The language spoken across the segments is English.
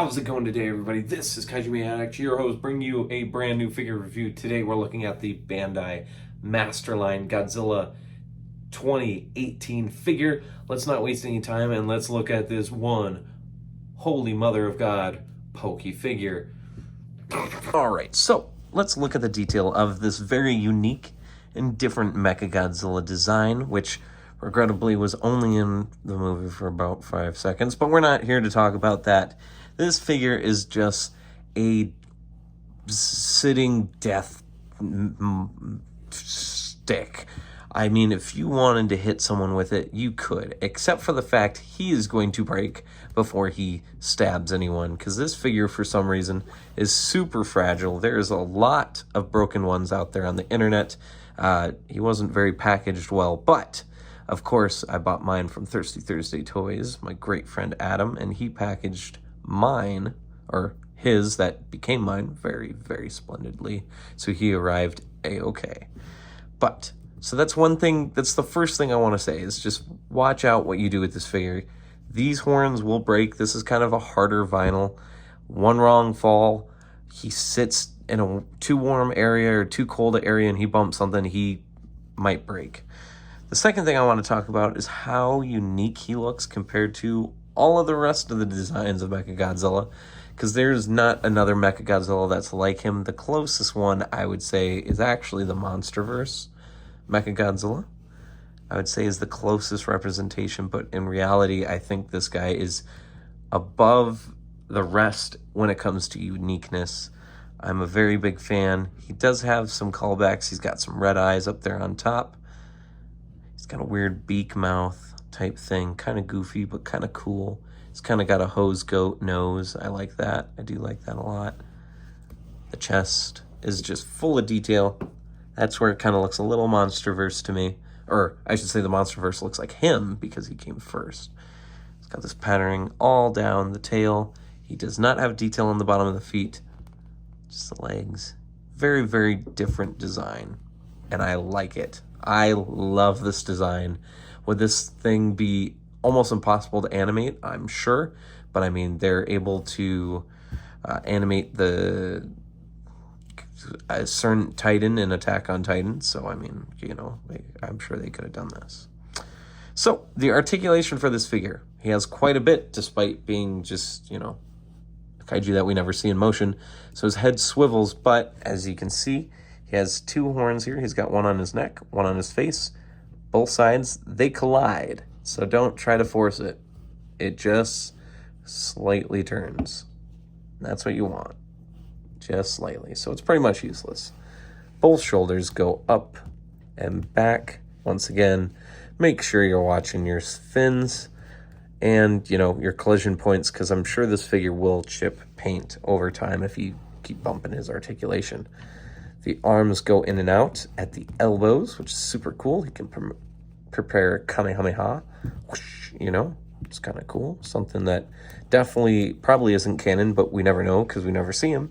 How's it going today, everybody? This is Kaiju Maniac, your host, bringing you a brand new figure review. Today we're looking at the Bandai Masterline Godzilla 2018 figure. Let's not waste any time and let's look at this one holy mother of God pokey figure. Alright, so let's look at the detail of this very unique and different MechaGodzilla design, which regrettably was only in the movie for about 5 seconds, but we're not here to talk about that. This figure is just a sitting death stick. I mean, if you wanted to hit someone with it, you could, except for the fact he is going to break before he stabs anyone, because this figure, for some reason, is super fragile. There's a lot of broken ones out there on the internet. He wasn't very packaged well, but of course, I bought mine from Thirsty Thursday Toys, my great friend Adam, and he packaged mine, or his that became mine, very, very splendidly. So he arrived A-okay. But, so that's one thing, that's the first thing I want to say, is just watch out what you do with this figure. These horns will break. This is kind of a harder vinyl. One wrong fall, he sits in a too warm area or too cold area and he bumps something, he might break. The second thing I want to talk about is how unique he looks compared to all of the rest of the designs of MechaGodzilla, because there's not another MechaGodzilla that's like him. The closest one, I would say, is actually the Monsterverse MechaGodzilla. I would say is the closest representation, but in reality, I think this guy is above the rest when it comes to uniqueness. I'm a very big fan. He does have some callbacks. He's got some red eyes up there on top. He's got a weird beak mouth type thing, kind of goofy, but kind of cool. He's kind of got a hose goat nose. I like that. I do like that a lot. The chest is just full of detail. That's where it kind of looks a little Monsterverse to me. Or I should say the Monsterverse looks like him because he came first. He's got this patterning all down the tail. He does not have detail on the bottom of the feet. Just the legs. Very, very different design. And I like it. I love this design. Would this thing be almost impossible to animate? I'm sure. But I mean, they're able to animate a certain Titan in Attack on Titan. So, I mean, you know, I'm sure they could have done this. So, the articulation for this figure. He has quite a bit, despite being just, you know, a kaiju that we never see in motion. So his head swivels, but as you can see, he has two horns here. He's got one on his neck, one on his face. Both sides, they collide. So don't try to force it. It just slightly turns. That's what you want. Just slightly. So it's pretty much useless. Both shoulders go up and back. Once again, make sure you're watching your fins and, you know, your collision points, because I'm sure this figure will chip paint over time if you keep bumping his articulation. The arms go in and out at the elbows, which is super cool. He can prepare Kamehameha, whoosh, you know, it's kind of cool. Something that definitely probably isn't canon, but we never know because we never see him.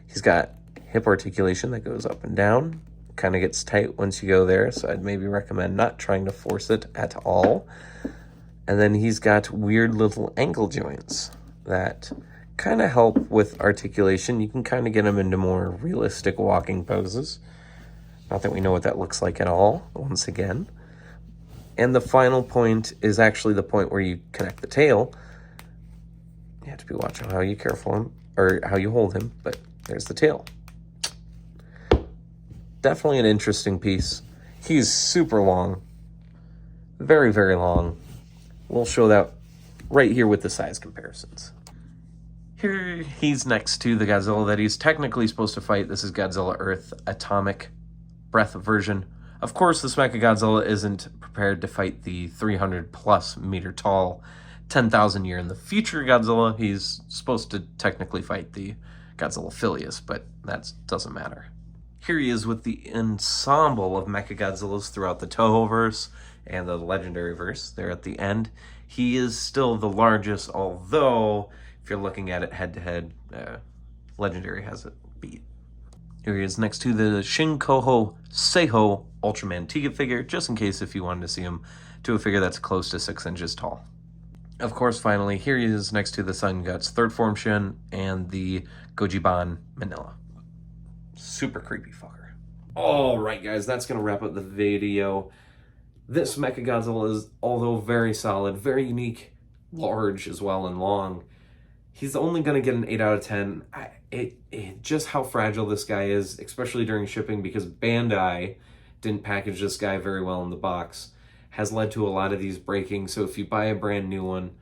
He's got hip articulation that goes up and down. Kind of gets tight once you go there, so I'd maybe recommend not trying to force it at all. And then he's got weird little ankle joints that kind of help with articulation. You can kind of get him into more realistic walking poses. Not that we know what that looks like at all, once again. And the final point is actually the point where you connect the tail. You have to be watching how you care for him, or how you hold him, but there's the tail. Definitely an interesting piece. He's super long. Very, very long. We'll show that right here with the size comparisons. Here he's next to the Godzilla that he's technically supposed to fight. This is Godzilla Earth Atomic Breath version. Of course, this MechaGodzilla isn't prepared to fight the 300+ meter tall, 10,000 year in the future Godzilla. He's supposed to technically fight the Godzilla Filius, but that doesn't matter. Here he is with the ensemble of MechaGodzillas throughout the Tohoverse and the Legendary Verse there at the end. He is still the largest, although if you're looking at it head-to-head, Legendary has it beat. Here he is next to the Shinkoho Seiho Ultraman Tiga figure, just in case if you wanted to see him to a figure that's close to 6 inches tall. Of course, finally, here he is next to the Sun Guts third form Shin and the Gojiban Manila. Super creepy fucker. Alright guys, that's going to wrap up the video. This MechaGodzilla is, although very solid, very unique, large as well, and long, he's only going to get an 8 out of 10. Just how fragile this guy is, especially during shipping, because Bandai didn't package this guy very well in the box, has led to a lot of these breaking. So if you buy a brand new one,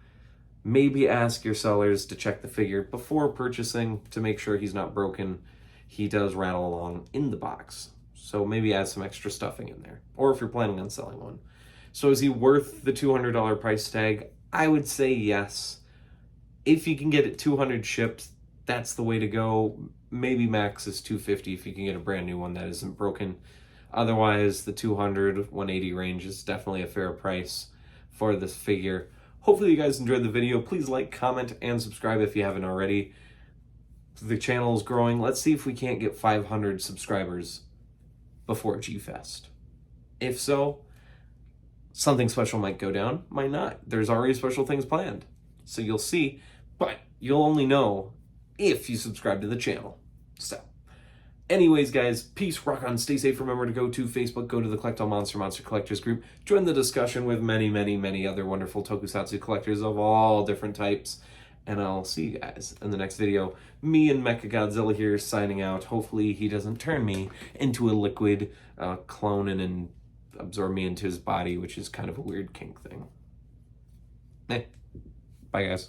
maybe ask your sellers to check the figure before purchasing to make sure he's not broken. He does rattle along in the box, so maybe add some extra stuffing in there, or if you're planning on selling one. So is he worth the $200 price tag? I would say yes. If you can get it 200 shipped, that's the way to go. Maybe max is $250 if you can get a brand new one that isn't broken. Otherwise, the 200, 180 range is definitely a fair price for this figure. Hopefully you guys enjoyed the video. Please like, comment, and subscribe if you haven't already. The channel is growing. Let's see if we can't get 500 subscribers before G-Fest. If so, something special might go down, might not. There's already special things planned. So you'll see, but you'll only know if you subscribe to the channel. So, anyways, guys, peace, rock on, stay safe. Remember to go to Facebook, go to the Collect All Monster Collectors group, join the discussion with many, many, many other wonderful tokusatsu collectors of all different types. And I'll see you guys in the next video. Me and MechaGodzilla here signing out. Hopefully he doesn't turn me into a liquid, clone and absorb me into his body, which is kind of a weird kink thing. Bye, guys.